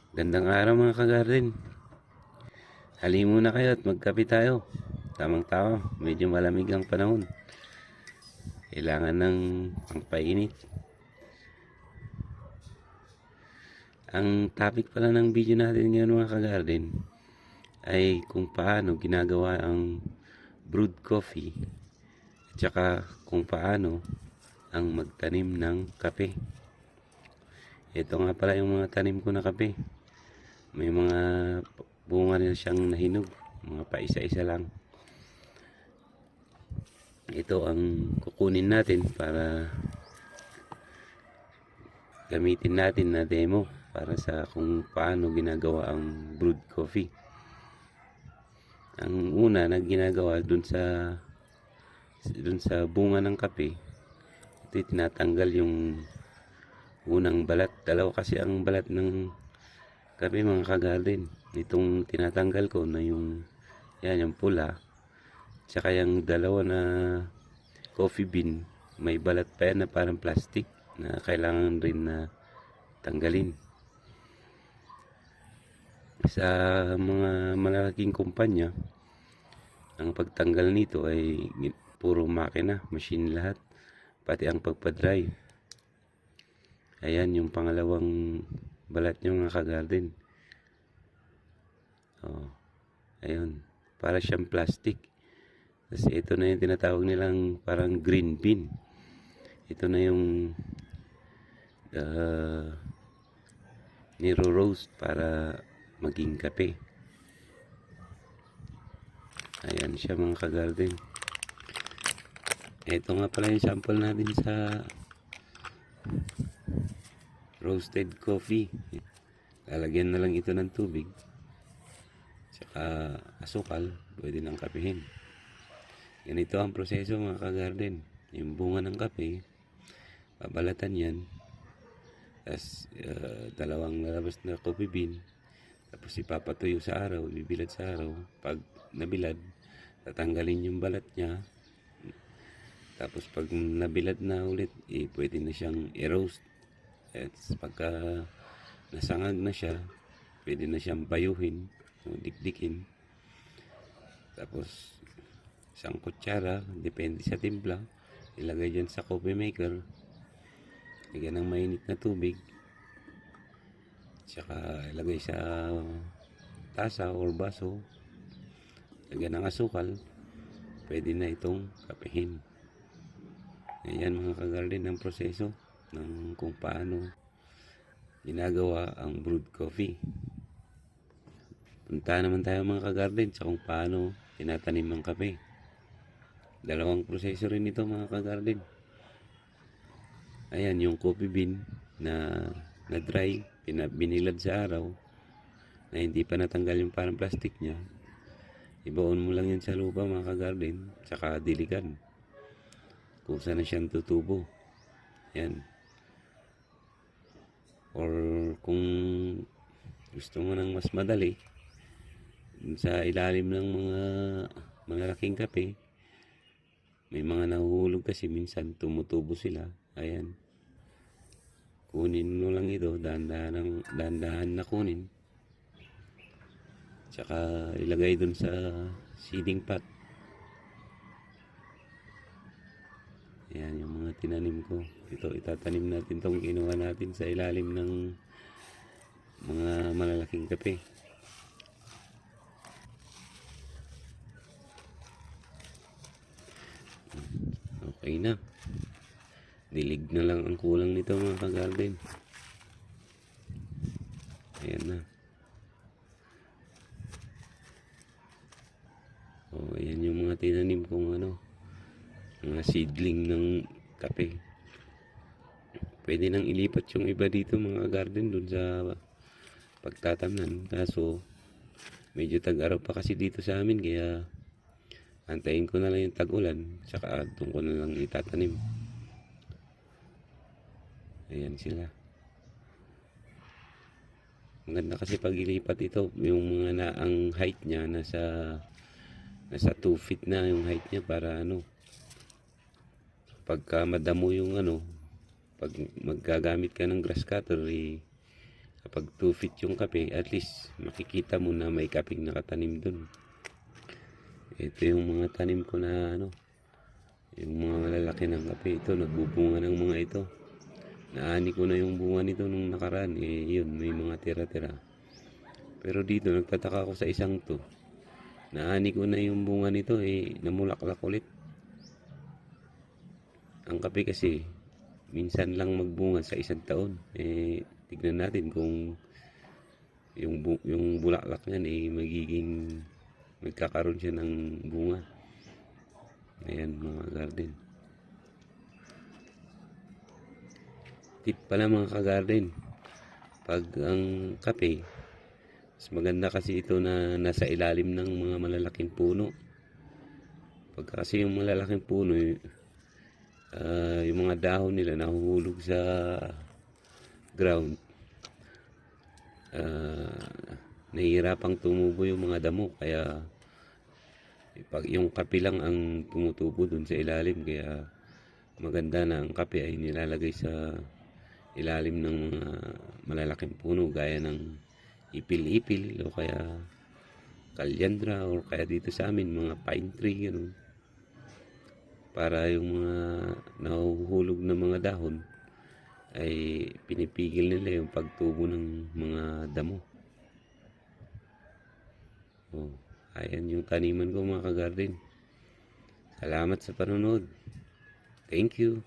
Gandang araw mga ka-garden. Hali muna kayo at magkape tayo. Tamang tao, medyo malamig ang panahon. Kailangan ng pangpainit. Ang topic pala ng video natin ngayon mga ka-garden ay kung paano ginagawa ang brewed coffee at saka kung paano ang magtanim ng kape. Ito nga pala yung mga tanim ko na kape. May mga bunga na siyang nahinog, mga paisa-isa lang. Ito ang kukunin natin para gamitin natin na demo para sa kung paano ginagawa ang brewed coffee. Ang una na ginagawa dun sa bunga ng kape, ito tinatanggal yung unang balat. Dalawa kasi ang balat ng kape mga ka-garden. Itong tinatanggal ko na yung yung pula, tsaka yung dalawa na coffee bean, may balat pa yan na parang plastic na kailangan rin na tanggalin. Sa mga malalaking kumpanya, ang pagtanggal nito ay puro makina, machine lahat, pati ang pagpa-dry. Ayan yung pangalawang balat nyo mga ka-garden. Ayun, para siyang plastic. Kasi ito na yung tinatawag nilang parang green bean. Ito na yung niro-roast para maging kape. Ayan siya mga ka-garden. Ito nga pala yung sample natin sa roasted coffee. Lalagyan na lang ito ng tubig tsaka asukal, pwede nang kapehin. Ganito ang proseso mga ka-garden. Yung bunga ng kape, babalatan yan, tapos dalawang lalabas na coffee bean, tapos ipapatuyo sa araw, bibilad sa araw. Pag nabilad, tatanggalin yung balat niya, tapos pag nabilad na ulit, pwede na siyang i-roast. At pagka nasangag na siya, pwede na siyang bayuhin o dikdikin. Tapos isang kutsara, depende sa timpla, ilagay dyan sa coffee maker, lagyan ng mainit na tubig, tsaka ilagay sa tasa or baso, lagyan ng asukal, pwede na itong kapehin. Ayan mga ka-garden ang proseso ng kung paano ginagawa ang brewed coffee. Punta naman tayo mga ka-garden sa kung paano tinatanim ang kape. Dalawang proseso rin ito mga ka-garden. Ayan yung coffee bean na dry, binilad sa araw, na hindi pa natanggal yung parang plastic niya. Ibaon mo lang yan sa lupa mga ka-garden, tsaka diligan kung saan na siyang tutubo. Yan. Or kung gusto mo ng mas madali, sa ilalim ng mga malalaking kape, may mga nahuhulog kasi minsan tumutubo sila. Ayan, kunin mo lang ito, dahan-dahan na kunin, tsaka ilagay dun sa seeding pot. Ayan yung mga tinanim ko. Ito itatanim natin tong kinuha natin sa ilalim ng mga malalaking kape. Okay na, dilig na lang ang kulang nito mga ka-garden. Ayan na. Ayan yung mga tinanim kong mga seedling ng kape. Pwede nang ilipat yung iba dito mga garden dun sa pagtatamnan, kaso medyo tag-araw pa kasi dito sa amin, kaya antayin ko na lang yung tag-ulan, saka doon ko na lang itatanim. Ayan sila. Maganda kasi pag ilipat ito, yung mga ang height niya nasa 2 feet na yung height niya, para pagka madamo yung pag maggagamit ka ng grass cutter, Kapag 2 feet yung kape, at least makikita mo na may kapeng nakatanim dun. Ito yung mga tanim ko na yung mga malalaki ng kape. Ito, nagbubunga ng mga ito. Naani ko na yung bunga nito nung nakaraan. Yun, may mga tira-tira. Pero dito, nagtataka ako sa isang to. Naani ko na yung bunga nito, namulaklak ulit. Ang kape kasi, minsan lang magbunga sa isang taon. Tignan natin kung yung bulaklak niyan magkakaroon siya ng bunga. Ayan mga garden. Tip pala mga ka-garden. Pag ang kape, mas maganda kasi ito na nasa ilalim ng mga malalaking puno. Pag kasi yung malalaking puno, yung mga dahon nila nahuhulog sa ground, nahihirapang tumubo yung mga damo. Kaya pag yung kape lang ang tumutubo dun sa ilalim, kaya maganda na ang kape ay nilalagay sa ilalim ng mga malalaking puno gaya ng ipil-ipil o kaya kalyandra o kaya dito sa amin mga pine tree, ganun. Para yung mga nahuhulog na mga dahon ay pinipigil nila yung pagtubo ng mga damo. Ayan yung taniman ko mga ka-garden. Salamat sa panonood. Thank you.